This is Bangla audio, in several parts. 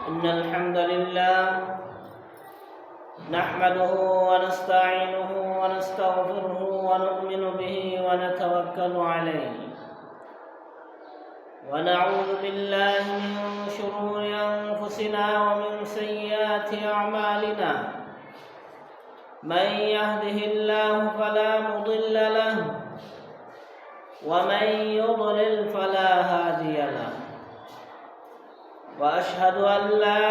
إن الحمد لله نحمده ونستعينه ونستغفره ونؤمن به ونتوكل عليه ونعوذ بالله من شرور أنفسنا ومن سيئات أعمالنا من يهده الله فلا مضل له ومن يضلل فلا هادي له وأشهد أن لا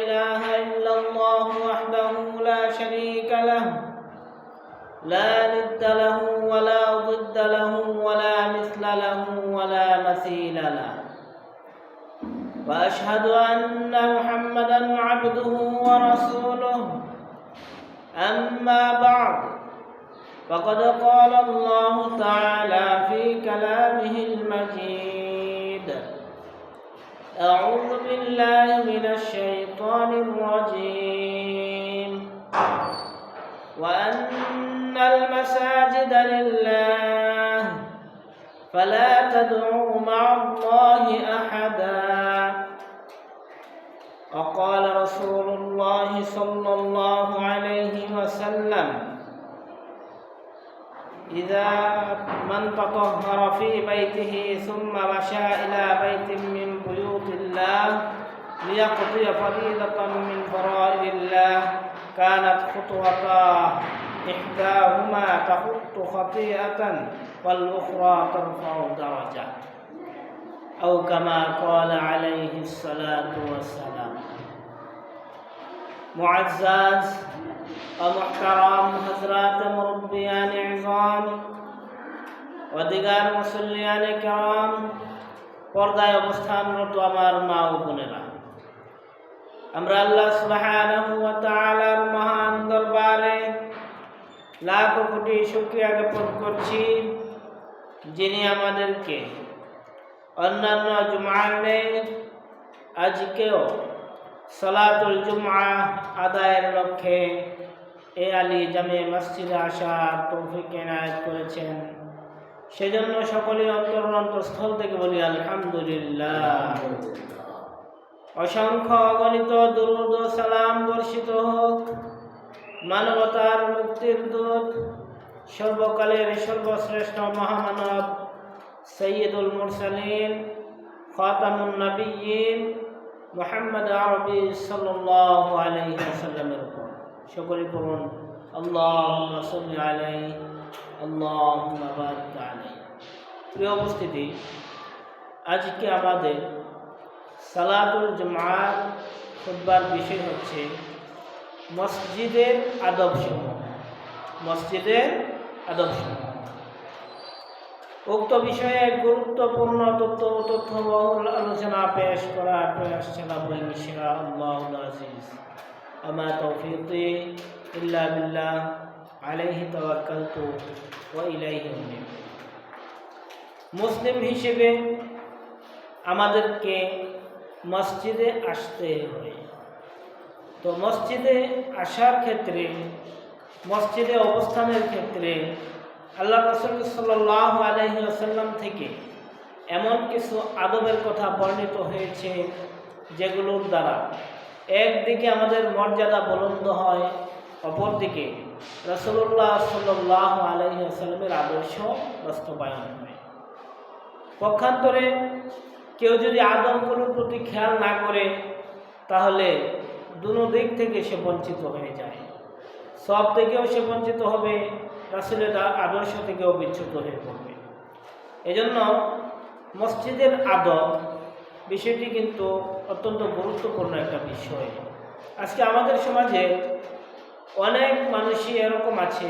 إله إلا الله وحده لا شريك له لا ند له ولا ضد له ولا مثل له ولا مثيل له وأشهد أن محمدا عبده ورسوله أما بعد فقد قال الله تعالى في كلامه المجيد أعوذ بالله من الشيطان الرجيم وأن المساجد لله فلا تدعوا مع الله أحدا وقال رسول الله صلى الله عليه وسلم إذا من تطهر في بيته ثم مشى إلى بيت من بيوت الله ليقضي فريضة من فرائض الله كانت خطوتاه إحداهما تخط خطيئة والأخرى ترفع درجة أو كما قال عليه الصلاة والسلام معزز ومحترم حضرات مربيان عظام وديগার মুসল্লিয়ান کرام পর্দায় অবস্থানরত আমার মা ও বোনেরা, আমরা আল্লাহ সুবহানাহু ওয়া তাআলার মহান দরবারে লাখ কোটি শুকরিয়া জ্ঞাপন করছি, যিনি আমাদেরকে অন্যান্য জুমার ন্যায় আজকেও সালাতুল জুমআ আদায়ের লক্ষ্যে এই আলী জামে মসজিদে আসার তৌফিক এনায়েত করেছেন। সেজন্য সকলের অন্তরস্থল থেকে বলি আলহামদুলিল্লাহ। অসংখ্য অগণিত দুরূদ ও সালাম বর্ষিত হোক মানবতার মুক্তির দূত সর্বকালের সর্বশ্রেষ্ঠ মহামানব সৈয়দুল মুরসালিন খাতামুন নবিয়্যিন মুহাম্মদ আরবি সাল্লাল্লাহু আলাইহি ওয়াসাল্লামের উপর। সকলে পড়ুন আল্লাহুম্মা সাল্লি আলাইহি আল্লাহুম্মা বারিক আলাইহি। প্রিয় উপস্থিতি, আজকে আমাদের সালাতুল জুমআর খুতবার বিষয় হচ্ছে মসজিদের আদবসমূহ। মসজিদের আদবসমূহ উক্ত বিষয়ে গুরুত্বপূর্ণ তথ্যবহুল আলোচনা পেশ করার প্রয়াস চালাবো ইনশাআল্লাহুল আজিজ। আমা তৌফিকি ইল্লা বিল্লাহ আলাইহি তাওয়াক্কালতু ওয়া ইলাইহি উনীব। মুসলিম হিসেবে আমাদেরকে মসজিদে আসতে হয়। তো মসজিদে আসার ক্ষেত্রে, মসজিদে অবস্থানের ক্ষেত্রে আল্লাহ রাসূল সাল্লাল্লাহু আলাইহি ওয়াসাল্লাম থেকে এমন কিছু আদবের কথা বর্ণিত হয়েছে যেগুলোর দ্বারা একদিকে আমাদের মর্যাদা বুলন্দ হয়, অপরদিকে রাসূলুল্লাহ সাল্লাল্লাহু আলাইহি ওয়াসাল্লামের আদর্শ বাস্তবায়ন হয়। পক্ষান্তরে কেউ যদি আদবগুলোর প্রতি খেয়াল না করে তাহলে দুনো দিক থেকে সে বঞ্চিত হয়ে যায়। সব থেকেও সে বঞ্চিত হবে, রাসূলের আদর্শ থেকেও বিচ্যুত হয়ে পড়বে। এজন্য মসজিদের আদব বিষয়টি কিন্তু অত্যন্ত গুরুত্বপূর্ণ একটা বিষয়। আজকে আমাদের সমাজে অনেক মানুষই এরকম আছে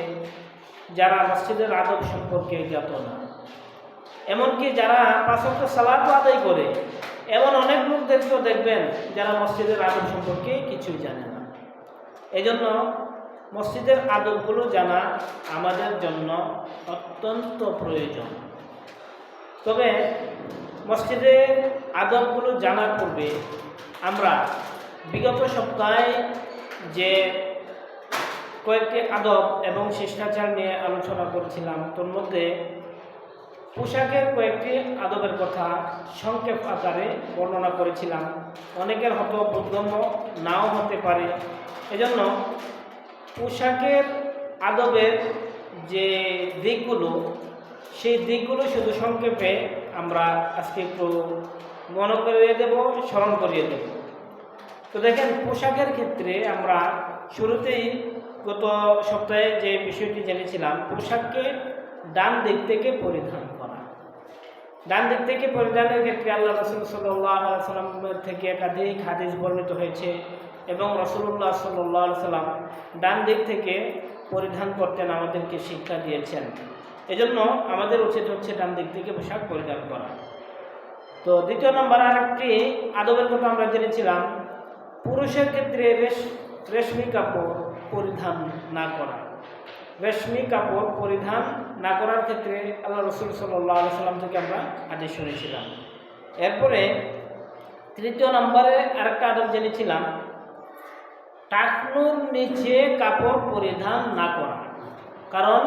যারা মসজিদের আদব সম্পর্কে জ্ঞাত না। এমনকি যারা পাঁচ ওয়াক্ত সালাত আদায় করে এমন অনেক লোকদেরকেও দেখবেন যারা মসজিদের আদব সম্পর্কে কিছুই জানে না। এজন্য মসজিদের আদবগুলো জানা আমাদের জন্য অত্যন্ত প্রয়োজন। তবে মসজিদের আদবগুলো জানার পূর্বে আমরা বিগত সপ্তাহে যে কয়েকটি আদব এবং শিষ্টাচার নিয়ে আলোচনা করছিলাম, তোর মধ্যে পোশাকের কয়েকটি আদবের কথা সংক্ষেপ আকারে বর্ণনা করেছিলাম। অনেকের হয়তো বোধগম্য নাও হতে পারে, এজন্য পোশাকের আদবের যে দিকগুলো, সেই দিকগুলো শুধু সংক্ষেপে আমরা আজকে একটু মনে করিয়ে দেব, স্মরণ করিয়ে দেব। তো দেখেন, পোশাকের ক্ষেত্রে আমরা শুরুতেই গত সপ্তাহে যে বিষয়টি জেনেছিলাম, পোশাককে ডান দিক থেকে পরিধান করা। ডান দিক থেকে পরিধানের ক্ষেত্রে আল্লাহ রাসূল সাল্লাল্লাহু আলাইহি সাল্লাম থেকে একাধিক হাদিস বর্ণিত হয়েছে এবং রাসূলুল্লাহ সাল্লাল্লাহু আলাইহি সাল্লাম ডান দিক থেকে পরিধান করতেন, আমাদেরকে শিক্ষা দিয়েছেন। এজন্য আমাদের উচিত হচ্ছে ডান দিক থেকে পোশাক পরিধান করা। তো দ্বিতীয় নম্বর আরেকটি আদবের কথা আমরা জেনেছিলাম, পুরুষের ক্ষেত্রে রেশমি কাপড় পরিধান না করা। রেশমি কাপড় পরিধান না করার ক্ষেত্রে আল্লাহ রাসূল সাল্লাল্লাহু আলাইহি সাল্লাম থেকে আমরা আদেশ শুনেছিলাম। এরপরে তৃতীয় নম্বরে আরেকটা আদব জেনেছিলাম, টাকনুর নিচে কাপড় পরিধান না করা। কারণ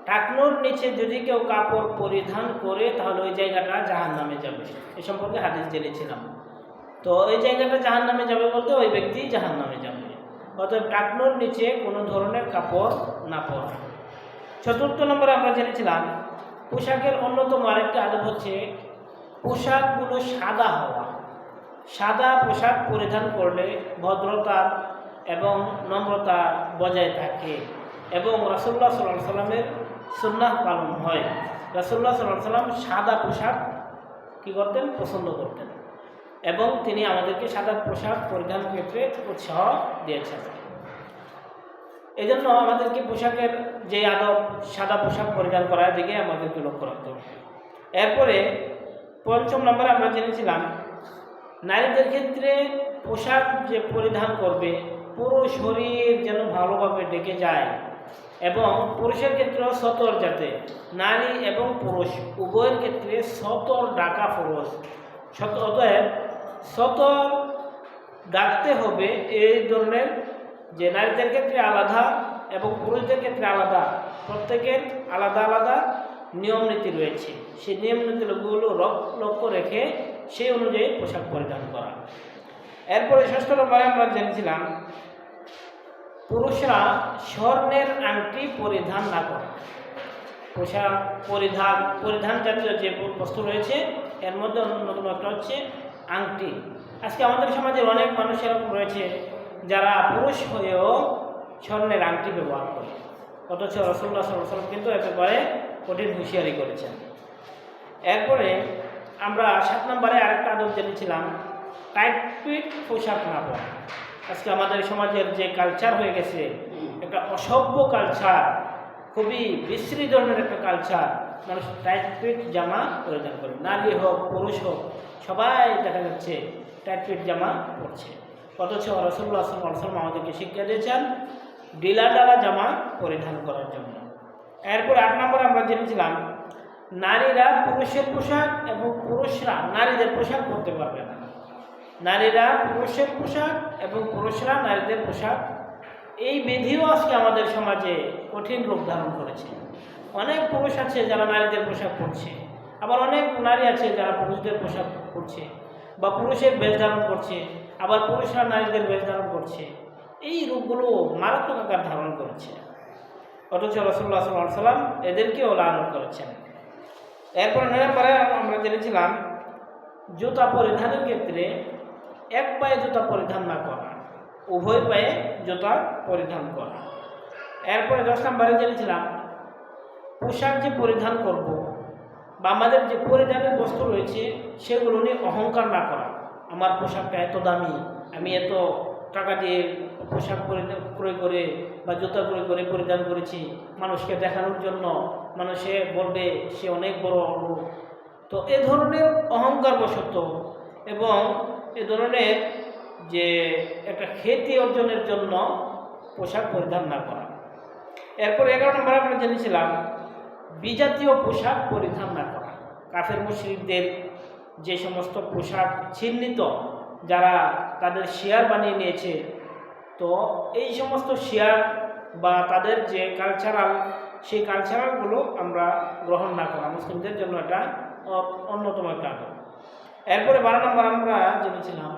টাকনুর নিচে যদি কেউ কাপড় পরিধান করে তাহলে ওই জায়গাটা জাহান্নামে যাবে। এ সম্পর্কে হাদিস জেনেছিলাম। তো ওই জায়গাটা জাহান্নামে যাবে বলতে ওই ব্যক্তি জাহান্নামে যাবে। অতএব টাকনুর নিচে কোনো ধরনের কাপড় না পরা। চতুর্থ নম্বরে আমরা জেনেছিলাম, পোশাকের অন্যতম আরেকটি আদব হচ্ছে পোশাকগুলো সাদা হওয়া। সাদা পোশাক পরিধান করলে ভদ্রতা এবং নম্রতা বজায় থাকে এবং রাসূলুল্লাহ সাল্লাল্লাহু আলাইহি সাল্লামের সুন্নাহ পালন হয়। রাসূলুল্লাহ সাল্লাল্লাহু আলাইহি সাল্লাম সাদা পোশাক কী করতেন? পছন্দ করতেন এবং তিনি আমাদেরকে সাদা পোশাক পরিধানের ক্ষেত্রে উৎসাহ দিয়েছেন। এই জন্য আমাদেরকে পোশাকের যে আদব, সাদা পোশাক পরিধান করার দিকে আমাদেরকে লক্ষ্য রাখতে হবে। এরপরে পঞ্চম নম্বরে আমরা জেনেছিলাম, নারীদের ক্ষেত্রে পোশাক যে পরিধান করবে পুরো শরীর যেন ভালোভাবে ঢেকে যায় এবং পুরুষের ক্ষেত্রেও সতর, যাতে নারী এবং পুরুষ উভয়ের ক্ষেত্রে সতর ঢাকা ফরজ। অতএব সতর ডাকতে হবে। এই ধরনের যে নারীদের ক্ষেত্রে আলাদা এবং পুরুষদের ক্ষেত্রে আলাদা, প্রত্যেকের আলাদা আলাদা নিয়ম নীতি রয়েছে। সেই নিয়ম নীতিগুলো লক্ষ্য রেখে সেই অনুযায়ী পোশাক পরিধান করা। এরপরে ষষ্ঠ নম্বরে আমরা জেনেছিলাম, পুরুষরা স্বর্ণের আংটি পরিধান না করে। পোশাক পরিধান জাতীয় যে বস্তু রয়েছে এর মধ্যে অন্যতম একটা হচ্ছে আংটি। আজকে আমাদের সমাজে অনেক মানুষ এরকম রয়েছে যারা পুরুষ হয়েও স্বর্ণের আংটি ব্যবহার করে, অথচ রাসূলুল্লাহ সাল্লাল্লাহু আলাইহি ওয়াসাল্লাম কিন্তু এ ব্যাপারে কঠিন হুঁশিয়ারি করেছেন। এরপরে আমরা 7 নম্বরে আরেকটা আদব জেনেছিলাম, টাইট ফিট পোশাক না পরা। আজকে আমাদের সমাজের যে কালচার হয়ে গেছে, একটা অসভ্য কালচার, খুবই বিশ্রী ধরনের একটা কালচার। মানুষ টাইট ফিট জামা পরিধান করে, নারী হোক পুরুষ হোক সবাই দেখা যাচ্ছে টাইট ফিট জামা পরছে, অথচ রাসূলুল্লাহ সাল্লাল্লাহু আলাইহি ওয়াসাল্লাম আমাদেরকে শিক্ষা দিয়েছেন ঢিলা ঢালা জামা পরিধান করার জন্য। এরপর 8 নম্বরে আমরা জেনেছিলাম, নারীরা পুরুষের পোশাক এবং পুরুষরা নারীদের পোশাক পরতে পারবে না। নারীরা পুরুষের পোশাক এবং পুরুষরা নারীদের পোশাক, এই বিধিও আজকে আমাদের সমাজে কঠিন রূপ ধারণ করেছে। অনেক পুরুষ আছে যারা নারীদের পোশাক পরছে, আবার অনেক নারী আছে যারা পুরুষদের পোশাক পরছে বা পুরুষের বেশ ধারণ করছে, আবার পুরুষরা নারীদের বেশ ধারণ করছে। এই রূপগুলো মারাত্মক আকার ধারণ করেছে, অথচ রাসূলুল্লাহ সাল্লাল্লাহু আলাইহি ওয়াসাল্লাম এদেরকেও লানত করেছেন। এরপর 9 নম্বরে আমরা জেনেছিলাম, জুতা পরিধানের ক্ষেত্রে এক পায়ে জুতা পরিধান না করা, উভয় পায়ে জুতা পরিধান করা। এরপরে 10 নম্বরে জেনেছিলাম, পোশাক যে পরিধান করব বা আমাদের যে পরিধানের বস্তু রয়েছে সেগুলো নিয়ে অহংকার না করা। আমার পোশাকটা এত দামি, আমি এত টাকা দিয়ে পোশাক ক্রয় করে বা জুতা ক্রয় করে পরিধান করেছি মানুষকে দেখানোর জন্য, মানুষে বলবে সে অনেক বড় লোক। তো এ ধরনের অহংকার বশত এবং এ ধরনের যে একটা খ্যাতি অর্জনের জন্য পোশাক পরিধান না করা। এরপর 11 নম্বরে আমরা জেনেছিলাম, বিজাতীয় পোশাক পরিধান না করা। কাফের মুশরিকদের যে সমস্ত পোশাক চিহ্নিত, যারা তাদের শিয়ার বানিয়ে নিয়েছে, তো এই সমস্ত শিয়ার বা তাদের যে কালচারাল সেই কালচারগুলো আমরা গ্রহণ না করা মুসলিমদের জন্য এটা অন্যতম একটা আদব। এরপরে 12 নম্বর আমরা জেনেছিলাম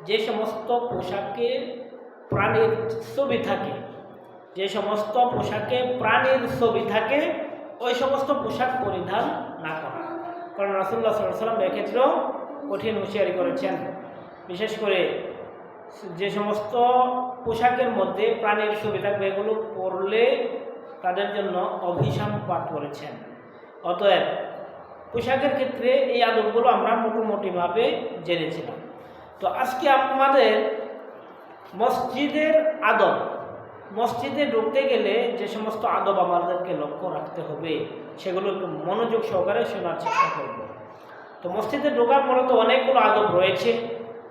যে সমস্ত পোশাকে প্রাণীর ছবি থাকে, যে সমস্ত পোশাকে প্রাণীর ছবি থাকে ওই সমস্ত পোশাক পরিধান না করা। কারণ রাসূলুল্লাহ সাল্লাল্লাহু আলাইহি ওয়াসাল্লাম এক্ষেত্রেও কঠিন হুঁশিয়ারি করেছেন। বিশেষ করে যে সমস্ত পোশাকের মধ্যে প্রাণীর ছবি থাকবে এগুলো পরলে তাদের জন্য অভিশাপ পাঠ করেছেন। অতএব পোশাকের ক্ষেত্রে এই আদবগুলো আমরা মোটামুটিভাবে জেনেছিলাম। তো আজকে আমাদের মসজিদের আদব, মসজিদে ঢুকতে গেলে যে সমস্ত আদব আমাদেরকে লক্ষ্য রাখতে হবে সেগুলো একটু মনোযোগ সহকারে শোনার চেষ্টা করব। তো মসজিদে ঢোকার মূলত অনেকগুলো আদব রয়েছে,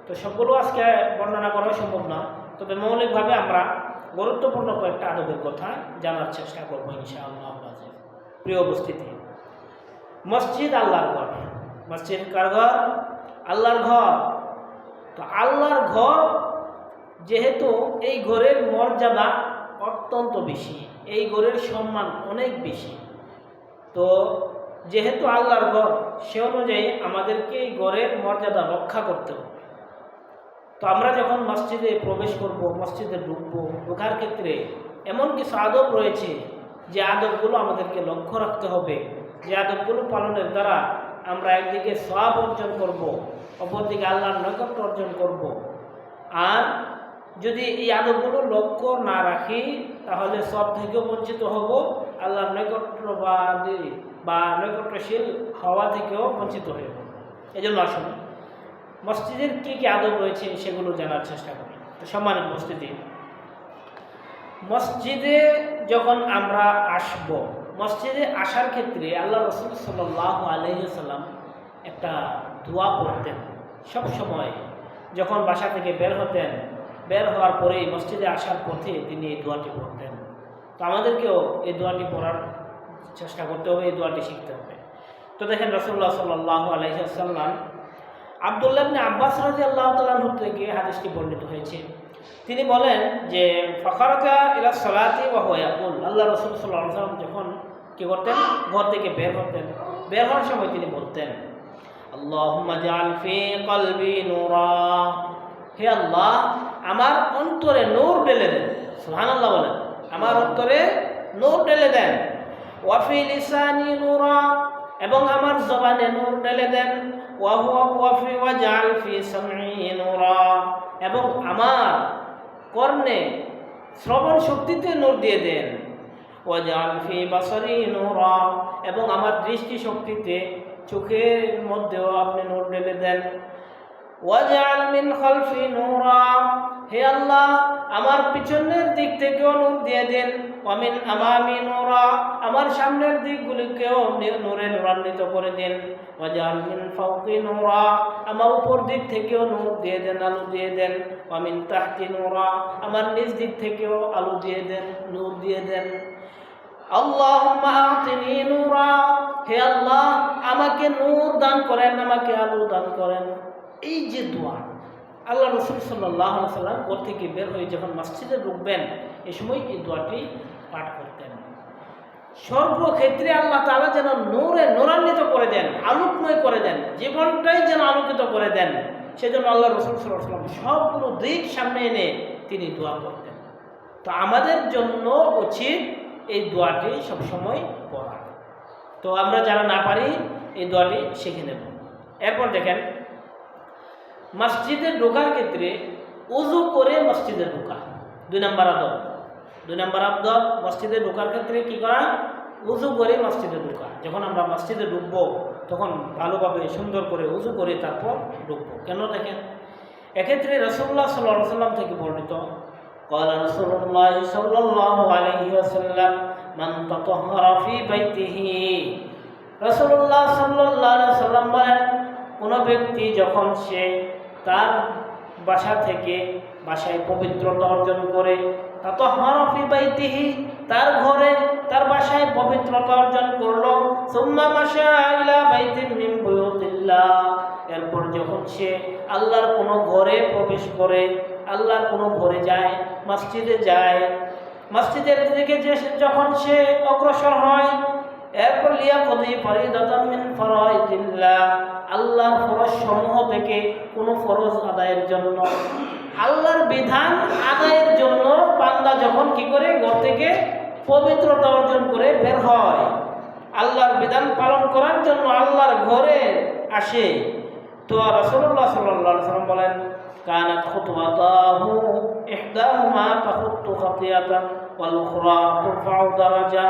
তো সবগুলো আজকে বর্ণনা করা সম্ভব না, তবে মৌলিকভাবে আমরা গুরুত্বপূর্ণ কয়েকটা আদবের কথা জানার চেষ্টা করবো ইনশাআল্লাহ। প্রিয় উপস্থিতি, মসজিদ আল্লাহর ঘর। মসজিদ কার ঘর? আল্লাহর ঘর। তো আল্লাহর ঘর যেহেতু এই ঘরের মর্যাদা অত্যন্ত বেশি, এই ঘরের সম্মান অনেক বেশি, তো যেহেতু আল্লাহর ঘর সে অনুযায়ী আমাদেরকে এই ঘরের মর্যাদা রক্ষা করতে হবে। তো আমরা যখন মসজিদে প্রবেশ করব, মসজিদে ঢুকবো, ঢোকার ক্ষেত্রে এমন কিছু আদব রয়েছে যে আদবগুলো আমাদেরকে লক্ষ্য রাখতে হবে, যে আদবগুলো পালনের দ্বারা আমরা একদিকে সওয়াব অর্জন করব, অপরদিকে আল্লাহর নৈকট্য অর্জন করব। আর যদি এই আদবগুলো লক্ষ্য না রাখি তাহলে সব থেকেও বঞ্চিত হব, আল্লাহর নৈকট্যবাদী বা নৈকট্যশীল হওয়া থেকেও বঞ্চিত হয়ে যাব। এই জন্য আসুন মসজিদের কী কী আদব রয়েছে সেগুলো জানার চেষ্টা করি। তো সম্মানিত উপস্থিতি, মসজিদে যখন আমরা আসব, মসজিদে আসার ক্ষেত্রে আল্লাহ রাসূল সাল্লাল্লাহু আলাইহি ওয়াসাল্লাম একটা দোয়া পড়তেন সব সময়। যখন বাসা থেকে বের হতেন, বের হওয়ার পরেই মসজিদে আসার পথে তিনি এই দোয়াটি পড়তেন। তো আমাদেরকেও এই দোয়াটি পড়ার চেষ্টা করতে হবে, এই দোয়াটি শিখতে হবে। তো দেখেন রাসূলুল্লাহ সাল্লাল্লাহু আলাইহি ওয়াসাল্লাম আব্দুল্লাহ ইবনে আব্বাস রাদিয়াল্লাহু তাআলা আনহু থেকে হাদিসটি বর্ণিত হয়েছে। তিনি বলেন যে ফাখারাজা ইলা সালাতি ওয়া হুয়া ইয়াকুল, আল্লাহ রাসূল সাল্লাল্লাহু আলাইহি ওয়াসাল্লাম যখন কি করতেন, ঘর থেকে বের হতেন, বের হওয়ার সময় তিনি বলতেন আল্লাহুম্মা জাআল ফি কলবি নূরা, হে আল্লাহ আমার অন্তরে নূর ঢেলে দেন। সুবহানাল্লাহ বলেন, আমার অন্তরে নূর ঢেলে দেন। ওয়া ফি লিসানি নূরা, এবং আমার জবানে নূর ঢেলে দেন। ওয়া জাআল ফি সামঈ নূরা, এবং আমার কর্ণে শ্রবণ শক্তিতে নূর দিয়ে দেন। ওয়া জাআল ফি বাসারি নূরা, এবং আমার দৃষ্টি শক্তিতে চোখের মধ্যেও আপনি নূর ঢেলে দেন। ওয়া জাআল মিন খালফি নূরা, হে আল্লাহ আমার পিছনের দিক থেকেও নূর দিয়ে দেন। ওয়া মিন আমামি নূরা, আমার সামনের দিকগুলিকেও নূরে নূরান্বিত করে দেন। ওয়া জাআল মিন ফাওকি নূরা, আমার উপর দিক থেকেও নূর দিয়ে দেন, আলো দিয়ে দেন। ওয়া মিন তাহতি নূরা, আমার নিচ দিক থেকেও আলো দিয়ে দেন, নূর দিয়ে দেন। আল্লাহুম্মা আতিনি নূরা, হে আল্লাহ আমাকে নূর দান করেন, আমাকে আলো দান করেন। এই যে দোয়া আল্লাহ রাসূল সাল্লাল্লাহু আলাইহি ওয়াসাল্লাম ঘর থেকে বের হয়ে যখন মসজিদে ঢুকবেন এই সময় এই দোয়াটি পাঠ করতেন। সর্বক্ষেত্রে আল্লাহ তাআলা যেন নূরে নূরান্বিত করে দেন, আলোকময় করে দেন, জীবনটাই যেন আলোকিত করে দেন, সেজন্য আল্লাহ রাসূল সাল্লাল্লাহু আলাইহি ওয়াসাল্লাম সবগুলো দিক সামনে এনে তিনি দোয়া করতেন। তো আমাদের জন্য উচিত এই দোয়াটি সবসময় পড়া। তো আমরা যারা না পারি এই দোয়াটি শিখে নেব। এরপর দেখেন মসজিদে ঢোকার ক্ষেত্রে ওযু করে মসজিদে ঢোকা, 2 নম্বর আদব। 2 নম্বর আদব মসজিদে ঢোকার ক্ষেত্রে কি করা? ওযু করে মসজিদে ঢোকা। যখন আমরা মসজিদে ঢুকবো তখন ভালোভাবে সুন্দর করে ওযু করে তারপর ঢুকবো। কেন দেখেন, এক্ষেত্রে রাসূলুল্লাহ সাল্লাল্লাহু আলাইহি ওয়াসাল্লাম থেকে বর্ণিত قال رسول الله صلى الله عليه وسلم من تطهر في بيته, রাসূলুল্লাহ সাল্লাল্লাহু আলাইহি ওয়াসাল্লাম বলেন কোন ব্যক্তি যখন সে তার বাসা থেকে বাসায় পবিত্রতা অর্জন করে, তাতাহহারা ফি বাইতিহি, তার ঘরে তার বাসায় পবিত্রতা অর্জন করলো, সুম্মা মাশা ইলা বাইতিন মিন বুয়ুতিল্লাহ, এরপর যখন সে আল্লাহর কোনো ঘরে প্রবেশ করে, আল্লাহর কোনো ঘরে যায়, মসজিদে যায়, মসজিদের দিকে যে যখন সে অগ্রসর হয়, এরপর লিয়াকদি ফরিদাতাম মিন ফরাইদিল্লাহ, আল্লাহর ফরজ সমূহ থেকে কোনো ফরজ আদায়ের জন্য, আল্লাহর বিধান আদায়ের জন্য বান্দা যখন কি করে ঘর থেকে পবিত্রতা অর্জন করে বের হয়, আল্লাহর বিধান পালন করার জন্য আল্লাহর ঘরে আসে, তো রাসূলুল্লাহ সাল্লাল্লাহু আলাইহি ওয়াসাল্লাম বলেন কানাত খুতওয়াতাহু ইহদাহুমা তাখুত্তু খাতিয়াতান ওয়াল উখরা তুরফাউ দারাজা।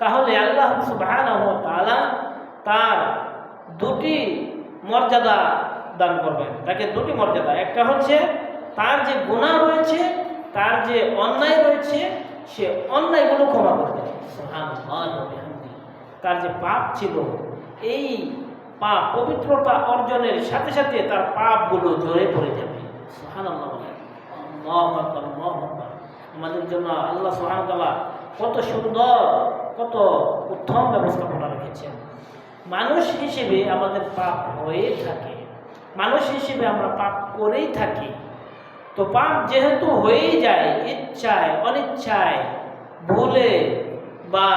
তাহলে আল্লাহ সুবহানাহু ওয়া তাআলা তার দুটি মর্যাদা দান করবেন, তাকে দুটি মর্যাদা, একটা হচ্ছে তার যে গুনাহ রয়েছে, তার যে অন্যায় রয়েছে, সে অন্যায়গুলো ক্ষমা করবেন, সুবহানাল্লাহ, তার যে পাপ ছিল এই পাপ পবিত্রতা অর্জনের সাথে সাথে তার পাপগুলো ঝরে পড়ে যাবে, সুবহানাল্লাহ। আল্লাহু আকবার, আল্লাহু আকবার। আমাদের জন্য আল্লাহ সুবহানাহু ওয়া তাআলা কত সুন্দর, কত উত্তম ব্যবস্থাপনা রেখেছেন। মানুষ হিসেবে আমাদের পাপ হয়ে থাকে, মানুষ হিসেবে আমরা পাপ করেই থাকি। তো পাপ যেহেতু হয়েই যায়, ইচ্ছায় অনিচ্ছায় ভুলে বা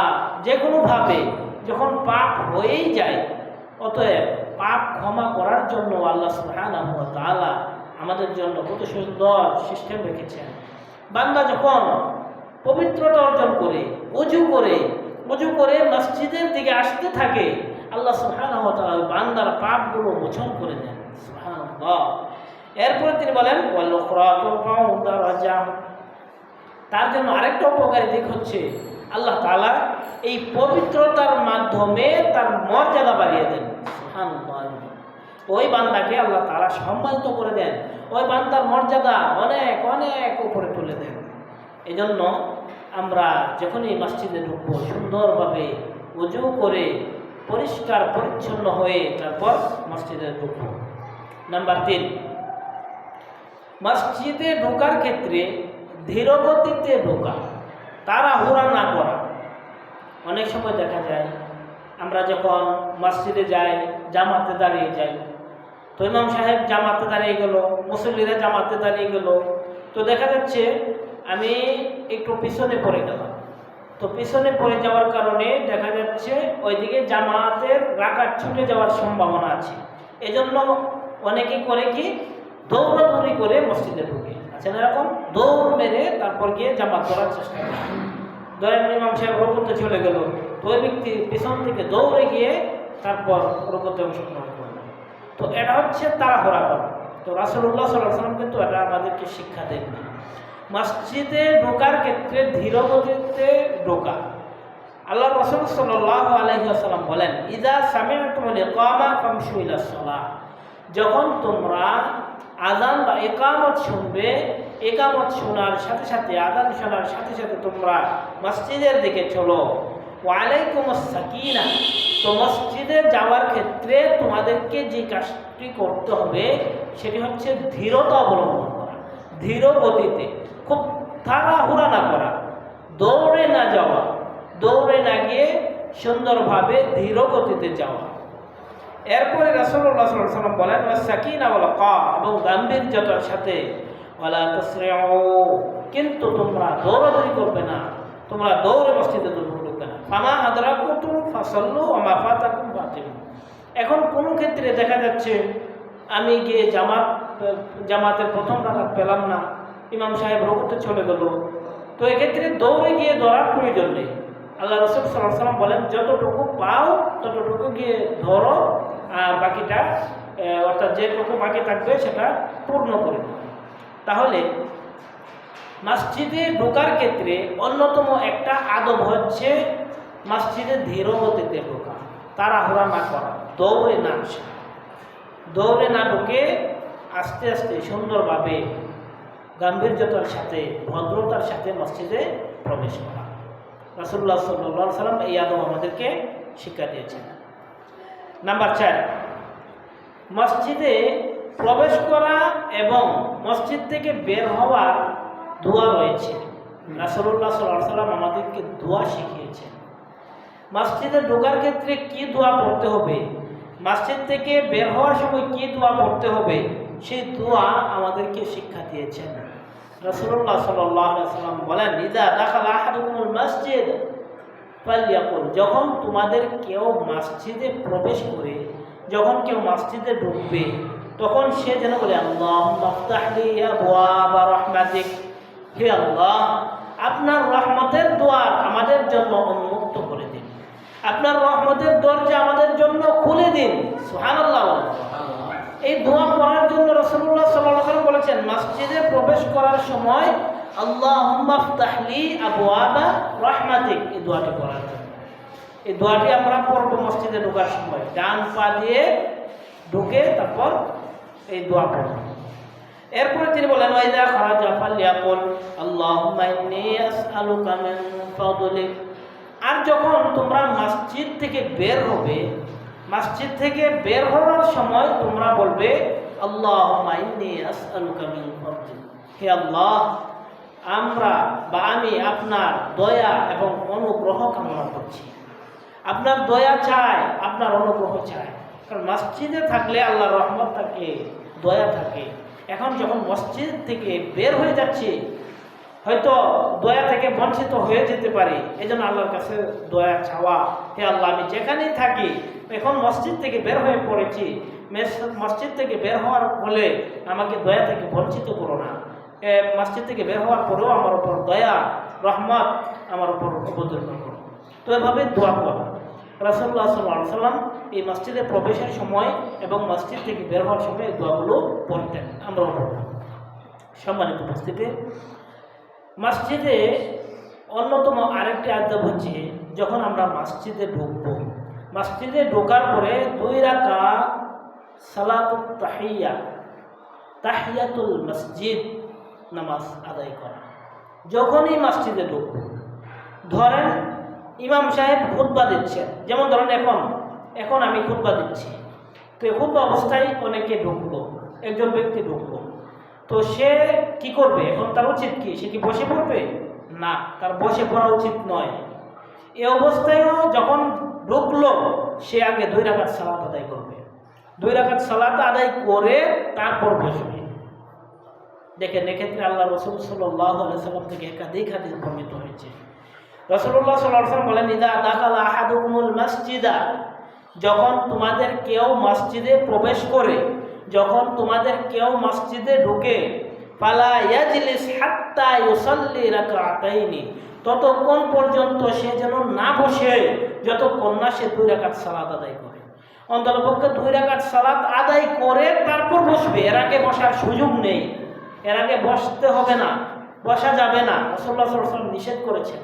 যে কোনোভাবে যখন পাপ হয়েই যায়, অতএব পাপ ক্ষমা করার জন্য আল্লাহ সুবহানাহু ওয়া তাআলা আমাদের জন্য কত সুন্দর সিস্টেম রেখেছেন। বান্দা যখন পবিত্রতা অর্জন করে ওযু করে মসজিদের দিকে আসতে থাকে, আল্লাহ সুবহানাহু ওয়া তাআলা বান্দার পাপগুলো মোচন করে দেন, সুবহানাল্লাহ। এরপরে তিনি বলেন ওয়াল উখরা তুরফাউ দারাজা, তার জন্য আরেকটা উপকারী দিক হচ্ছে আল্লাহ তাআলা এই পবিত্রতার মাধ্যমে তার মর্যাদা বাড়িয়ে দেন, সুবহানাল্লাহ। ওই বান্দাকে আল্লাহ তাআলা সম্মানিত করে দেন, ওই বান্দার মর্যাদা অনেক অনেক উপরে তুলে দেন। এই জন্য আমরা যখনই মসজিদে ঢুকবো সুন্দরভাবে ওযু করে পরিষ্কার পরিচ্ছন্ন হয়ে তারপর মসজিদে ঢুকবো। নাম্বার 3, মসজিদে ঢোকার ক্ষেত্রে ধীরগতিতে ঢোকা, তাড়াহুড়া না করা। অনেক সময় দেখা যায় আমরা যখন মসজিদে যাই, জামাতে দাঁড়িয়ে যাই, তো ইমাম সাহেব জামাতে দাঁড়িয়ে গেল, মুসল্লিরা জামাতে দাঁড়িয়ে গেল, তো দেখা যাচ্ছে আমি একটু পিছনে পড়ে গেলাম। তো পিছনে পড়ে যাওয়ার কারণে দেখা যাচ্ছে ওইদিকে জামাতের রাকাত ছুটে যাওয়ার সম্ভাবনা আছে। এজন্য অনেকে করে কি দৌড়াদৌড়ি করে মসজিদে ঢুকে, আচ্ছা এরকম দৌড় মেরে তারপর গিয়ে জামাত করার চেষ্টা করে। ধরেন ইমাম সাহেব রুকুতে চলে গেল, তো ওই ব্যক্তি পিছন থেকে দৌড়ে গিয়ে তারপর রুকুতে অংশগ্রহণ করবে। তো এটা হচ্ছে তাড়াহুড়া করা। তো রাসূলুল্লাহ সাল্লাল্লাহু আলাইহি ওয়াসাল্লাম কিন্তু এটা আমাদেরকে শিক্ষা দেন। মসজিদে ঢোকার ক্ষেত্রে ধীরগতিতে ঢোকা। আল্লাহ রাসূল সাল্লাল্লাহু আলাইহি ওয়াসাল্লাম বলেন ইযা সামি'তুমুল ইকামা ফামশু ইলাস সালাহ, যখন তোমরা আযান বা ইকামত শুনবে, ইকামত শোনার সাথে সাথে আযান শোনার সাথে সাথে তোমরা মসজিদের দিকে চলো। ওয়া আলাইকুমুস সাকিনা, তো মসজিদে যাওয়ার ক্ষেত্রে তোমাদেরকে যে কাজটি করতে হবে সেটি হচ্ছে ধীরতা অবলম্বন করা, ধীর গতিতে, খুব তাড়াহুড়া না করা, দৌড়ে না যাওয়া, দৌড়ে না গিয়ে সুন্দরভাবে ধীর গতিতে যাওয়া। এরপরে রাসূলুল্লাহ সাল্লাল্লাহু আলাইহি ওয়াসাল্লাম বলেন ওয়াসাকিনা ওয়াল ওয়াকার, এবং গাম্ভীর্যতার সাথে ওয়ালা তাসরিউ, কিন্তু তোমরা দৌড়াদৌড়ি করবে না, তোমরা দৌড়ে মসজিদে ঢুকবে না। ফামা আদরাকুতুম ফাসাল্লু ওয়া মা ফাতাকুম ফাতিমু। এখন কোনো ক্ষেত্রে দেখা যাচ্ছে আমি গিয়ে জামাতের প্রথম রাকাত পেলাম না, ইমাম সাহেব রুকুতে চলে গেল, তো এক্ষেত্রে দৌড়ে গিয়ে ধরার প্রয়োজন নেই। আল্লাহ রাসূল সাল্লাল্লাহু আলাইহি ওয়াসাল্লাম বলেন যতটুকু পাও ততটুকু গিয়ে ধরো, আর বাকিটা অর্থাৎ যেটুকু বাকি থাকবে সেটা পূর্ণ করে দেবে। তাহলে মসজিদে ঢোকার ক্ষেত্রে অন্যতম একটা আদব হচ্ছে মসজিদে ধীর গতিতে ঢোকা, তাড়াহুড়া না করা, দৌড়ে না আসা, দৌড়ে না ঢুকে আস্তে আস্তে সুন্দরভাবে গাম্ভীর্যতার সাথে ভদ্রতার সাথে মসজিদে প্রবেশ করা। রাসূলুল্লাহ সাল্লাল্লাহু আলাইহি ওয়াসাল্লাম এই আদব আমাদেরকে শিক্ষা দিয়েছেন। নাম্বার 4, মসজিদে প্রবেশ করা এবং মসজিদ থেকে বের হওয়ার দোয়া রয়েছে। রাসূলুল্লাহ সাল্লাল্লাহু আলাইহি ওয়াসাল্লাম আমাদেরকে দোয়া শিখিয়েছেন। মসজিদে ঢোকার ক্ষেত্রে কি দোয়া পড়তে হবে, মসজিদ থেকে বের হওয়ার সময় কি দোয়া পড়তে হবে, সেই দোয়া আমাদেরকে শিক্ষা দিয়েছেন। রাসূলুল্লাহ সাল্লাল্লাহু আলাইহি ওয়াসাল্লাম বলেন, ইযা দাখালা আহাদুকুমুল মাসজিদ ফালইয়াকুল, যখন তোমাদের কেউ মসজিদে প্রবেশ করে, যখন কেউ মসজিদে ঢুকবে, তখন সে যেন বলে, আল্লাহুম্মা ইফতাহ লি আবওয়াবা রাহমাতিক, হে আল্লাহ, আপনার রহমতের দুয়ার আমাদের জন্য উন্মুক্ত করে দিন, আপনার রহমতের দরজা আমাদের জন্য খুলে দিন। সুবহানাল্লাহ। এই দোয়া পড়ার জন্য রাসূলুল্লাহ সাল্লাল্লাহু আলাইহি ওয়াসাল্লাম বলেছেন, মসজিদে প্রবেশ করার সময় আল্লাহুম্মা ইফতাহ লি আবওয়াবা রাহমাতিক, এই দোয়াটি পড়ার জন্য। এই দোয়াটি আমরা পড়ব মসজিদে ঢোকার সময়, ডান পা দিয়ে ঢুকে তারপর এই দোয়া পড়ব। এরপরে তিনি বলেন, ওয়াইদা খারাজা ফালইয়াকুল আল্লাহুম্মা ইন্নী আসআলুকা মিন ফাদলিক, আর যখন তোমরা মসজিদ থেকে বের হবে, মসজিদ থেকে বের হওয়ার সময় তোমরা বলবে, আল্লাহুম্মা ইন্নী আসআলুকা মিন ফাদলিক, হে আল্লাহ, আমরা বা আমি আপনার দয়া এবং অনুগ্রহ কামনা করছি, আপনার দয়া চাই, আপনার অনুগ্রহ চাই। কারণ মসজিদে থাকলে আল্লাহর রহমত থাকে, দয়া থাকে। এখন যখন মসজিদ থেকে বের হয়ে যাচ্ছি, হয়তো দয়া থেকে বঞ্চিত হয়ে যেতে পারি, এই জন্য আল্লাহর কাছে দয়া চাওয়া, হে আল্লাহ, আমি যেখানেই থাকি, এখন মসজিদ থেকে বের হয়ে পড়েছি, মসজিদ থেকে বের হওয়ার ফলে আমাকে দয়া থেকে বঞ্চিত করো না, মসজিদ থেকে বের হওয়ার পরেও আমার উপর দয়া রহমত আমার উপর অবতীর্ণ করো। তো এভাবে দোয়া করা রাসূলুল্লাহ সাল্লাল্লাহু আলাইহি ওয়াসাল্লাম এই মসজিদে প্রবেশের সময় এবং মসজিদ থেকে বের হওয়ার সময় এই দোয়াগুলো পড়তেন, আমরাও পড়তাম। সম্মানিত উপস্থিতি, মসজিদে অন্যতম আরেকটি আদব হচ্ছে, যখন আমরা মসজিদে ঢুকব, মসজিদে ঢোকার পরে 2 রাকাত সালাতুত তাহিয়া, তাহিয়াতুল মসজিদ নামাজ আদায় করা। যখনই মসজিদে ঢুকব, ধরেন ইমাম সাহেব খুতবা দিচ্ছেন, যেমন ধরেন এখন আমি খুতবা দিচ্ছি, তো এই খুতবা অবস্থায় অনেকে ঢুকলো, একজন ব্যক্তি ঢুকলো, তো সে কি করবে? এখন তার উচিত কি? সে কি বসে পড়বে? না, তার বসে পড়া উচিত নয়। এই অবস্থায়ও যখন ঢুকলো, সে আগে 2 রাকাত সালাত আদায় করবে, 2 রাকাত সালাত আদায় করে তারপর বসবে। দেখেন, এক্ষেত্রে আল্লাহ রাসূল সাল্লাল্লাহু আলাইহি ওয়াসাল্লাম থেকে একাধিক হাদিস বর্ণিত হয়েছে। রাসূলুল্লাহ সাল্লাল্লাহু আলাইহি ওয়াসাল্লাম বলেন, ইযা দাখালা আহাদুকুমুল মাসজিদা, যখন তোমাদের কেউ মসজিদে প্রবেশ করে, যখন তোমাদের কেউ মসজিদে ঢুকে, ফালা ইয়াজলিস হাত্তা ইউসাল্লি রাকাতাইনি, ততক্ষণ পর্যন্ত সে যেন না বসে যতক্ষণ না সে 2 রাকাত সালাত আদায় করে। অন্ততপক্ষে 2 রাকাত সালাত আদায় করে তারপর বসবে, এর আগে বসার সুযোগ নেই, এর আগে বসতে হবে না, বসা যাবে না। রাসূলুল্লাহ সাল্লাল্লাহু আলাইহি ওয়াসাল্লাম নিষেধ করেছেন।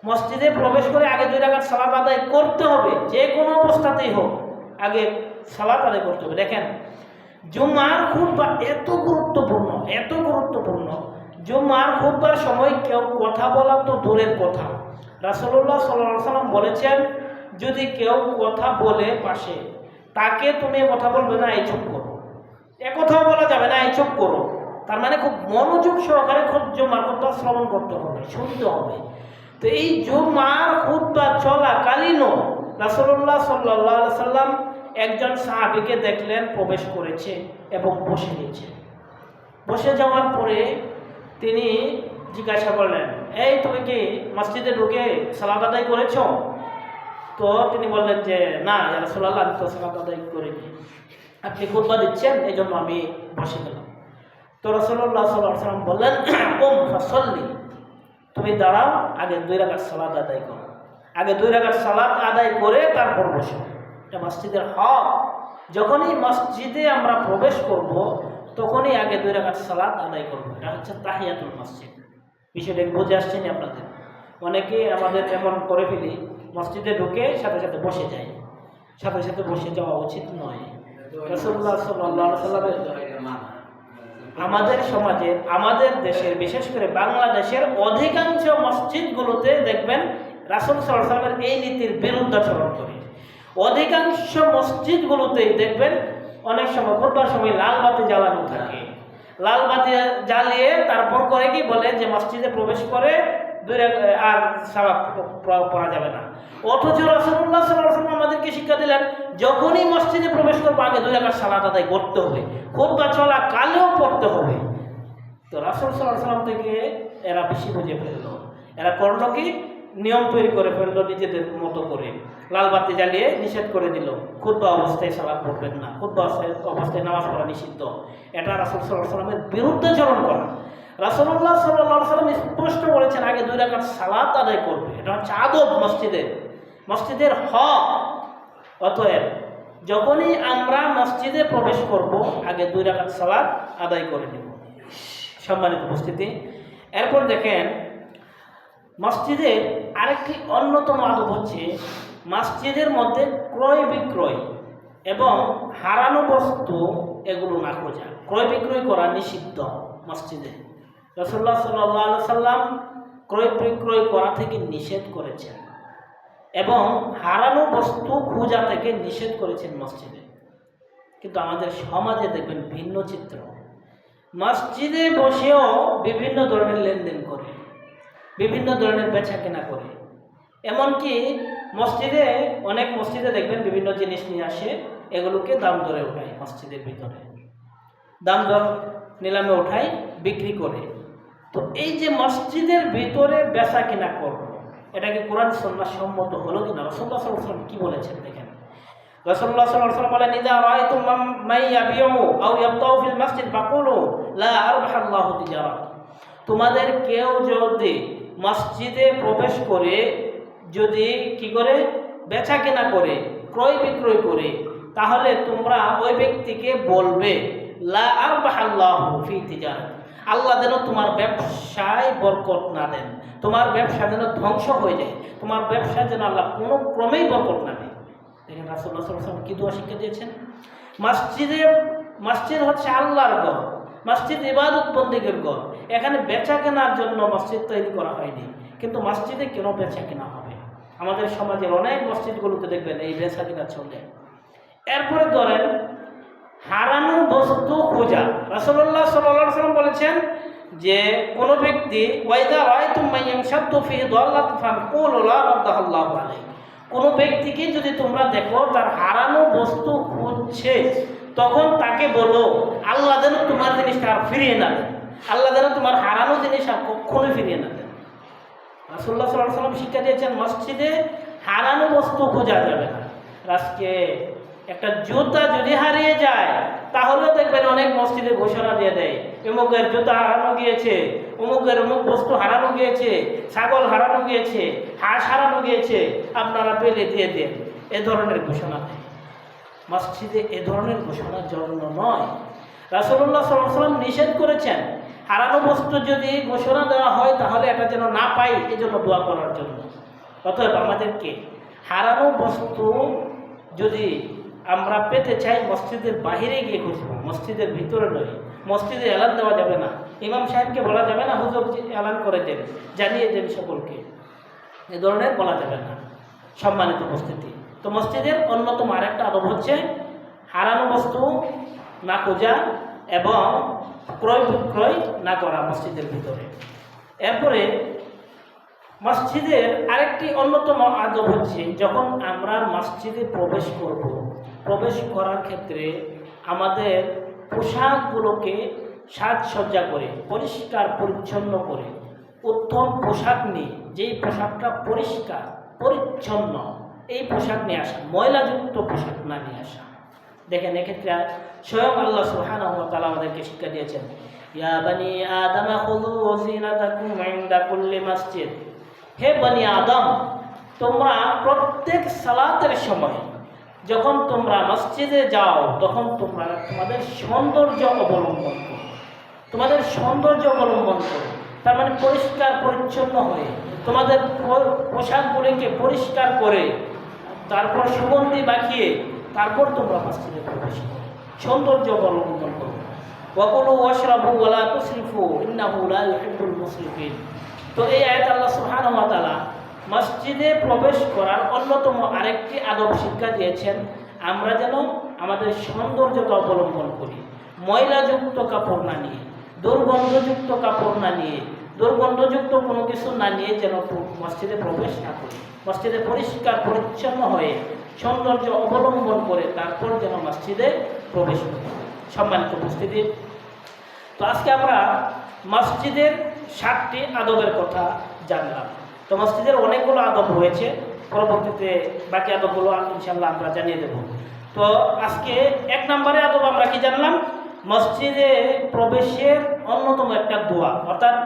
মসজিদে প্রবেশ করে আগে 2 রাকাত সালাত আদায় করতে হবে, যে কোনো অবস্থাতেই হোক, আগে সালাত আদায় করতে হবে। দেখেন, জুমার খুতবা এত গুরুত্বপূর্ণ, এত গুরুত্বপূর্ণ। জুমার খুতবার সময় কেউ কথা বলা তো দূরের কথা, রাসূলুল্লাহ সাল্লাল্লাহু আলাইহি ওয়াসাল্লাম বলেছেন, যদি কেউ কথা বলে পাশে, তাকে তুমি কথা বলবে না, এই চুপ করো, কথাও বলা যাবে না, এই চুপ করো। তার মানে খুব মনোযোগ সহকারে জুমার খুতবা শ্রবণ করতে হবে, শুনতে হবে। তো এই জুমার খুতবা চলাকালীনও রাসূলুল্লাহ সাল্লাল্লাহু আলাইহি ওয়াসাল্লাম একজন সাহাবীকে দেখলেন প্রবেশ করেছে এবং বসে গেছে। বসে যাওয়ার পরে তিনি জিজ্ঞাসা করলেন, এই তুমি কি মসজিদে ঢুকে সালাত আদায় করেছ? তো তিনি বললেন যে, না ইয়া রাসূলুল্লাহ, আমি তো সালাত আদায় করিনি, আপনি খুতবা দিচ্ছেন, এই জন্য আমি বসে গেলাম। তো রাসূলুল্লাহ সাল্লাল্লাহু আলাইহি ওয়াসাল্লাম বললেন, কুম ফাসাল্লি, তুমি দাঁড়াও, আগে 2 রাকাত সালাত আদায় করো, আগে 2 রাকাত সালাত আদায় করে তারপর বসো। এটা মসজিদের হক। যখনই মসজিদে আমরা প্রবেশ করব, তখনই আগে 2 রাকাত সালাত আদায় করব। এটা হচ্ছে তাহিয়াতুল মসজিদ। বিষয়টা বুঝে আসছেন আপনাদের? অনেকে আমাদের এমন করে ফেলি, মসজিদে ঢুকে সাথে সাথে বসে যায়, সাথে সাথে বসে যাওয়া উচিত নয়। রাসূলুল্লাহ সাল্লাল্লাহু আলাইহি ওয়াসাল্লামের আমাদের সমাজের, আমাদের দেশের, বিশেষ করে বাংলাদেশের অধিকাংশ মসজিদগুলোতে দেখবেন রাসূল সাল্লাল্লাহু আলাইহি ওয়াসাল্লামের এই নীতির বিরুদ্ধাচরণ করে। অধিকাংশ মসজিদগুলোতেই দেখবেন অনেক সময় খুতবার সময় লাল বাতি জ্বালানো থাকে, লাল বাতি জ্বালিয়ে তারপর করে কি বলে যে মসজিদে প্রবেশ করে আর সালাত পড়া যাবে না। অথচ রাসূলুল্লাহ সাল্লাল্লাহু আলাইহি ওয়াসাল্লাম আমাদেরকে শিক্ষা দিলেন, যখনই মসজিদে প্রবেশ করবো আগে 2 রাকাত সালাত আদায় করতে হবে, খুতবা চলাকালেও পড়তে হবে। তো রাসূল সাল্লাল্লাহু আলাইহি ওয়াসাল্লাম থেকে এরা বেশি বুঝে ফেললো। এরা করলো কি, নিয়ম তৈরি করে ফেললো নিজেদের মতো করে, লাল বাতি জ্বালিয়ে নিষেধ করে দিল, খুতবা অবস্থায় সালাত পড়বেন না, খুতবা অবস্থায় নামাজ পড়া নিষিদ্ধ। এটা রাসূল সাল্লাল্লাহু আলাইহি ওয়াসাল্লামের বিরুদ্ধাচরণ করা। রাসূলুল্লাহ সাল্লাল্লাহু আলাইহি ওয়াসাল্লাম স্পষ্ট বলেছেন আগে 2 রাকাত সালাত আদায় করবে, এটা হচ্ছে আদব মসজিদের হক। অতএব যখনই আমরা মসজিদে প্রবেশ করব আগে 2 রাকাত সালাত আদায় করে নেব। সম্মানিত উপস্থিতি, এরপর দেখেন মসজিদের আরেকটি অন্যতম আদব হচ্ছে মসজিদের মধ্যে ক্রয় বিক্রয় এবং হারানো বস্তু এগুলো না খোঁজা। ক্রয় বিক্রয় করা নিষিদ্ধ মসজিদে। রাসূলুল্লাহ সাল্লাল্লাহু আলাইহি ওয়াসাল্লাম ক্রয় বিক্রয় করা থেকে নিষেধ করেছেন এবং হারানো বস্তু খোঁজা থেকে নিষেধ করেছেন মসজিদে। কিন্তু আমাদের সমাজে দেখবেন ভিন্ন চিত্র। মসজিদে বসেও বিভিন্ন ধরনের লেনদেন করে, বিভিন্ন ধরনের বেচা কেনা করে। এমনকি অনেক মসজিদে দেখবেন বিভিন্ন জিনিস নিয়ে আসে, এগুলোকে দাম দরে ওঠায়, মসজিদের ভিতরে দাম দর নিলামে ওঠায়, বিক্রি করে। তো এই যে মসজিদের ভিতরে বেচা কেনা করলো, এটাকে কোরআন সুন্নাহ সম্মত হলো কিনা? রাসূলুল্লাহ সাল্লাল্লাহু আলাইহি ওয়াসাল্লাম কি বলেছেন দেখেন। রাসূলুল্লাহ সাল্লাল্লাহু আলাইহি ওয়াসাল্লাম বলেন, ইযা রাআইতুম মান ইয়াবিউ আও ইয়াবতাউ ফিল মাসজিদ ফাকুলু লা আরবাহাল্লাহু তিজারাত। তোমাদের কেউ যদি মসজিদে প্রবেশ করে যদি কি করে বেচা কেনা করে, ক্রয় বিক্রয় করে, তাহলে তোমরা ওই ব্যক্তিকে বলবে লা আরবাহাল্লাহু ফি তিজারাত, আল্লাহ যেন তোমার ব্যবসায় বরকত না দেন, তোমার ব্যবসা যেন ধ্বংস হয়ে যায়, তোমার ব্যবসা যেন আল্লাহ কোনো ক্রমেই বরকত না দেয়। দেখেন রাসূলুল্লাহ সাল্লাল্লাহু আলাইহি ওয়াসাল্লাম কি দোয়া শিক্ষা দিয়েছেন। মসজিদ হচ্ছে আল্লাহর ঘর, মসজিদ ইবাদত বন্দেগীর ঘর। এখানে বেচা কেনার জন্য মসজিদ তৈরি করা হয়নি। কিন্তু মসজিদে কেন বেচা কেনা হবে? আমাদের সমাজের অনেক মসজিদগুলোতে দেখবেন এই বেচা কেনা চলে। এরপরে ধরেন হারানো বস্তু খোঁজা। রাসূলুল্লাহ সাল্লাল্লাহু আলাইহি ওয়াসাল্লাম বলেছেন যে কোনো ব্যক্তি ওয়াইদা রাআইতুম মান ইয়ামশাদু ফি দাল্লাতিন ফাকুলু লা রাদ্দাল্লাহু আলাইহি, কোনো ব্যক্তিকে যদি তোমরা দেখো তার হারানো বস্তু খুঁজছে, তখন তাকে বলো আল্লাহ যেন তোমার জিনিসটা আর ফিরিয়ে না দেন, আল্লাহ যেন তোমার হারানো জিনিস আর কখনোই ফিরিয়ে না দেন। রাসূলুল্লাহ সাল্লাল্লাহু আলাইহি ওয়াসাল্লাম শিক্ষা দিয়েছেন মসজিদে হারানো বস্তু খোঁজা যাবে না। আজকে একটা জুতা যদি হারিয়ে যায় তাহলেও দেখবেন অনেক মসজিদে ঘোষণা দিয়ে দেয়, অমুকের জুতা হারানো গিয়েছে, অমুকের অমুক বস্তু হারানো গিয়েছে, ছাগল হারানো গিয়েছে, হাঁস হারানো গিয়েছে, আপনারা পেলে দিয়ে দেন, এ ধরনের ঘোষণা দেয়। মসজিদে এ ধরনের ঘোষণার জন্য নয়। রাসূলুল্লাহ সাল্লাল্লাহু আলাইহি ওয়াসাল্লাম নিষেধ করেছেন হারানো বস্তু যদি ঘোষণা দেওয়া হয় তাহলে এটা যেন না পাই, এই জন্য দোয়া করার জন্য। অতএব আমাদেরকে হারানো বস্তু যদি আমরা পেতে চাই মসজিদের বাহিরে গিয়ে খুঁজবো, মসজিদের ভিতরে নয়। মসজিদে এলান দেওয়া যাবে না, ইমাম সাহেবকে বলা যাবে না হুজুর এলান করে দেন, জানিয়ে দেন সকলকে, এ ধরনের বলা যাবে না। সম্মানিত উপস্থিতি, তো মসজিদের অন্যতম আরেকটা আদব হচ্ছে হারানো বস্তু না খোঁজা এবং ক্রয় বিক্রয় না করা মসজিদের ভিতরে। এরপরে মসজিদের আরেকটি অন্যতম আদব হচ্ছে যখন আমরা মসজিদে প্রবেশ করব, প্রবেশ করার ক্ষেত্রে আমাদের পোশাকগুলোকে সাজসজ্জা করে পরিষ্কার পরিচ্ছন্ন করে উত্তম পোশাক নিয়ে, যেই পোশাকটা পরিষ্কার পরিচ্ছন্ন এই পোশাক নিয়ে আসা, ময়লাযুক্ত পোশাক না নিয়ে আসা। দেখেন এক্ষেত্রে স্বয়ং আল্লাহ সুবহানাহু ওয়া তাআলা আমাদেরকে শিক্ষা দিয়েছেন, ইয়া বানি আদম খুযু যিনাতাকুম ইনদা কুল্লি মসজিদ। হে বনি আদম, তোমরা প্রত্যেক সালাতের সময় যখন তোমরা মসজিদে যাও তখন তোমরা তোমাদের সৌন্দর্য অবলম্বন করো, তোমাদের সৌন্দর্য অবলম্বন করো। তার মানে পরিষ্কার পরিচ্ছন্ন হয়ে তোমাদের পোশাকগুলিকে পরিষ্কার করে তারপর সুগন্ধি মাখিয়ে তারপর তোমরা মসজিদে প্রবেশ করো, সৌন্দর্য অবলম্বন করো। ওয়াকুলু ওয়াশরাবু ওয়া লা তুসরিফু ইন্নাহু লা ইউহিব্বুল মুসরিফিন। তো এই আয়াত আল্লাহ সুবহানাহু ওয়া তাআলা মসজিদে প্রবেশ করার অন্যতম আরেকটি আদব শিক্ষা দিয়েছেন, আমরা যেন আমাদের সৌন্দর্যতা অবলম্বন করি, ময়লাযুক্ত কাপড় না নিয়ে, দুর্গন্ধযুক্ত কাপড় না নিয়ে, দুর্গন্ধযুক্ত কোনো কিছু না নিয়ে যেন মসজিদে প্রবেশ না করি। মসজিদে পরিষ্কার পরিচ্ছন্ন হয়ে সৌন্দর্য অবলম্বন করে তারপর যেন মসজিদে প্রবেশ করি। সম্মানিত উপস্থিতি, তো আজকে আমরা মসজিদের 7টি আদবের কথা জানলাম। তো মসজিদের অনেকগুলো আদব রয়েছে, পরবর্তীতে বাকি আদবগুলো ইনশাআল্লাহ আমরা জানিয়ে দেব। তো আজকে 1 নম্বরে আদব আমরা কি জানলাম? মসজিদে প্রবেশের অন্যতম একটা দোয়া, অর্থাৎ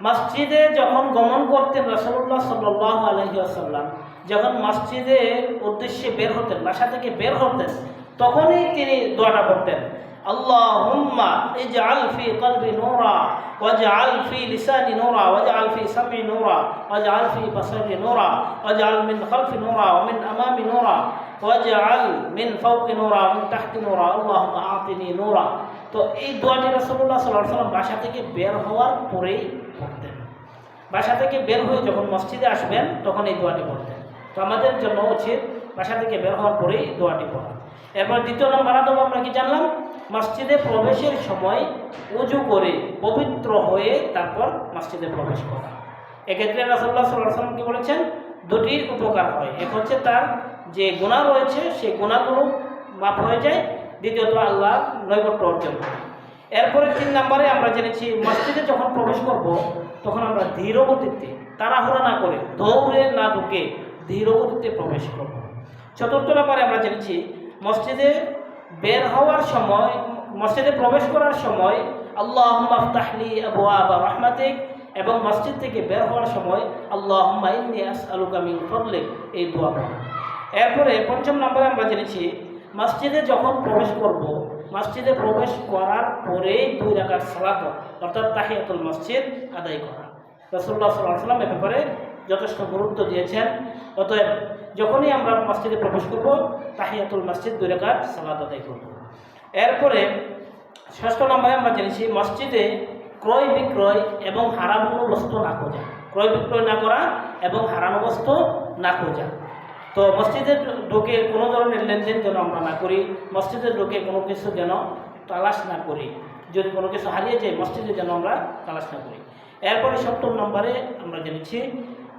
মসজিদে যখন গমন করতেন রাসূলুল্লাহ সাল্লাল্লাহু আলাইহি ওয়াসাল্লাম, যখন মসজিদের উদ্দেশ্যে বের হতেন, বাসা থেকে বের হতেন, তখনই তিনি দোয়াটা পড়তেন, আল্লাহুম্মা ইজআল ফি কলবি নূরা ওয়াজআল ফি লিসানি নূরা ওয়াজআল ফি সাম'i নূরা ওয়াজআল ফি বাসারি নূরা ওয়াজআল মিন খালফি নূরা ওয়া মিন আমামি নূরা ওয়াজআল মিন ফাওকি নূরা ওয়া মিন তাহতি নূরা আল্লাহুম্মা আতিনি নূরা। তো এই দোয়াটি রাসূলুল্লাহ সাল্লাল্লাহু আলাইহি ওয়াসাল্লাম বাসা থেকে বের হওয়ার পরেই পড়তেন। বাসা থেকে বের হয়ে যখন মসজিদে আসবেন তখন এই দোয়াটি পড়তেন। তো আমাদের জন্য উচিত বাসা থেকে বের হওয়ার পরেই এই দোয়াটি পড়া। এরপর 2 নম্বর আদব আমরা কি জানলাম? মসজিদে প্রবেশের সময় ওযু করে পবিত্র হয়ে তারপর মসজিদে প্রবেশ করা। এক্ষেত্রে রাসূলুল্লাহ সাল্লাল্লাহু আলাইহি ওয়াসাল্লাম কি বলেছেন? 2টি উপকার হয়। এক হচ্ছে তার যে গুনাহ রয়েছে সেই গুনাহগুলো মাফ হয়ে যায়, দ্বিতীয়ত আল্লাহ নৈকট্য অর্জন হয়। এরপরে 3 নম্বরে আমরা জেনেছি মসজিদে যখন প্রবেশ করব তখন আমরা ধীর গতিতে, তাড়াহুড়া না করে, দৌড়ে না ঢুকে ধীর গতিতে প্রবেশ করব। 4 নম্বরে আমরা জেনেছি মসজিদে বের হওয়ার সময়, মসজিদে প্রবেশ করার সময় আল্লাহুম্মা আফতাহলি আবওয়াবা রাহমাতিক, এবং মসজিদ থেকে বের হওয়ার সময় আল্লাহুম্মা ইন্নী আসআলুকা মিন ফাদলিক, এই দোয়া পড়া। এরপরে 5 নম্বরে আমরা জেনেছি মসজিদে যখন প্রবেশ করব, মসজিদে প্রবেশ করার পরেই 2 রাকাত সালাত অর্থাৎ তাহিয়াতুল মসজিদ আদায় করা। রাসূলুল্লাহ সাল্লাল্লাহু আলাইহি ওয়াসাল্লাম এ ব্যাপারে যথেষ্ট গুরুত্ব দিয়েছেন। অতএব যখনই আমরা মসজিদে প্রবেশ করব তাহিয়াতুল মসজিদ 2 রাকাত সালাত আদায় করব। এরপরে 6 নম্বরে আমরা জেনেছি মসজিদে ক্রয় বিক্রয় এবং হারানো বস্তু না খোঁজা, ক্রয় বিক্রয় না করা এবং হারানো বস্তু না খোঁজা। তো মসজিদে ঢুকে কোনো ধরনের লেনদেন যেন আমরা না করি, মসজিদে ঢুকে কোনো কিছু যেন তালাশ না করি, যদি কোনো কিছু হারিয়ে যায় মসজিদে যেন আমরা তালাশ না করি। এরপরে 7 নম্বরে আমরা জেনেছি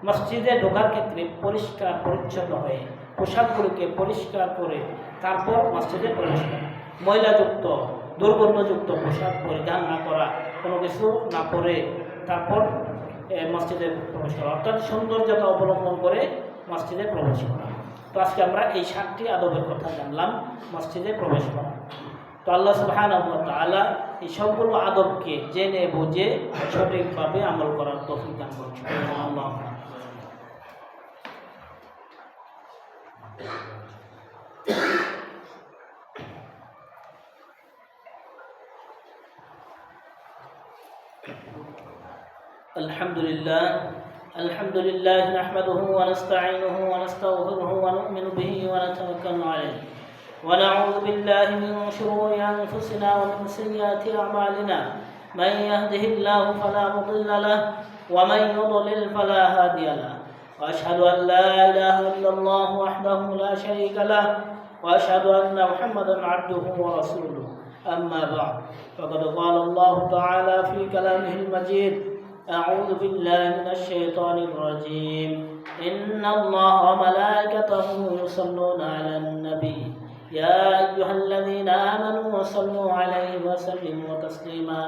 মসজিদে ঢোকার ক্ষেত্রে পরিষ্কার পরিচ্ছন্ন হয়ে পোশাকগুলিকে পরিষ্কার করে তারপর মসজিদে প্রবেশ করা। ময়লাযুক্ত দুর্গন্ধযুক্ত পোশাক পরিধান না করা, কোনো কিছু না পরে তারপর মসজিদে প্রবেশ করা, অর্থাৎ সৌন্দর্যতা অবলম্বন করে মসজিদে প্রবেশ করা। তো আজকে আমরা এই 7টি আদবের কথা জানলাম মসজিদে প্রবেশ করা। তো আল্লাহ সুবহানাহু ওয়া তাআলা এই সবগুলো আদবকে জেনে বুঝে সঠিকভাবে আমল করার তৌফিক দান করুন। الحمد لله نحمده ونستعينه ونستغفره ونؤمن به ونتوكل عليه ونعوذ بالله من شرور أنفسنا ومن سيئات أعمالنا، من يهده الله فلا مضل له ومن يضلل فلا هادي له، وأشهد أن لا إله إلا الله وحده لا شريك له، وأشهد أن محمدا عبده ورسوله، أما بعد، فقد قال الله تعالى في كلامه المجيد: أعوذ بالله من الشيطان الرجيم، إن الله وملائكته يصلون على النبي، يا أيها الذين آمنوا صلوا عليه وسلموا تسليما،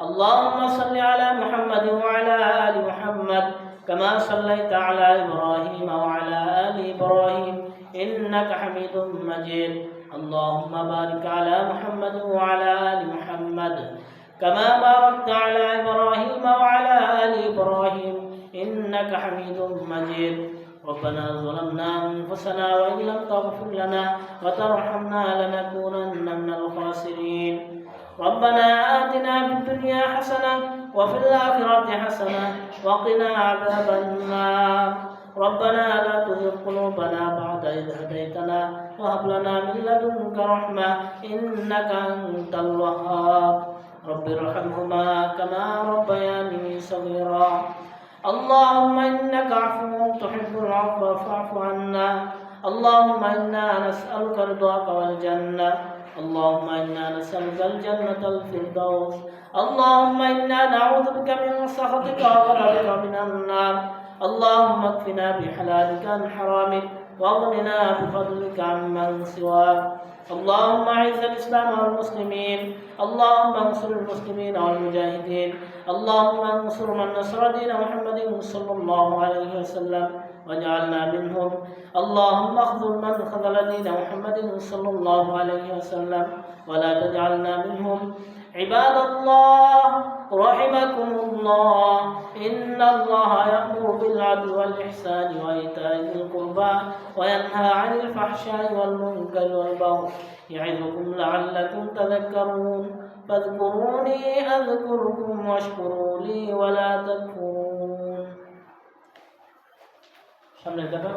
اللهم صل على محمد وعلى آل محمد كما صليت على إبراهيم وعلى آل إبراهيم إنك حميد مجيد، اللهم بارك على محمد وعلى آل محمد كما باركت على إبراهيم وعلى آل إبراهيم إنك حميد مجيد، ربنا ظلمنا أنفسنا وإن لم تغفر لنا وترحمنا لنكونن من الخاسرين، ربنا آتنا في الدنيا حسنة وفي الآخرة حسنة وقنا عذاب النار، ربنا لا تزغ قلوبنا بعد إذ هديتنا وهب لنا من لدنك رحمة إنك أنت الوهاب، رب ارحمهما كما ربياني صغيرا، اللهم إنك عفو تحب العفو فاعف عنا، اللهم إنا نسألك رضاك والجنة، اللهم إنا نسألك الجنة الفردوس، اللهم إنا نعوذ بك من سخطك وغضبك من النار، اللهم اكفنا بحلالك عن حرامك واغننا بفضلك عمن سواك. اللهم اعز الاسلام والمسلمين، اللهم انصر المسلمين والمجاهدين، اللهم انصر من نصر دين محمد صلى الله عليه وسلم واجعلنا منهم. اللهم اخذل من خذل دين محمد صلى الله عليه وسلم ولا تجعلنا منهم. عباد الله رحمكم الله، إن الله يأمر بالعدل والإحسان وإيتاء ذي القربى وينهى عن الفحشاء والمنكر والبغي يعظكم لعلكم تذكرون. فاذكروني أذكركم واشكروا لي ولا تكفرون. সামনে দেখা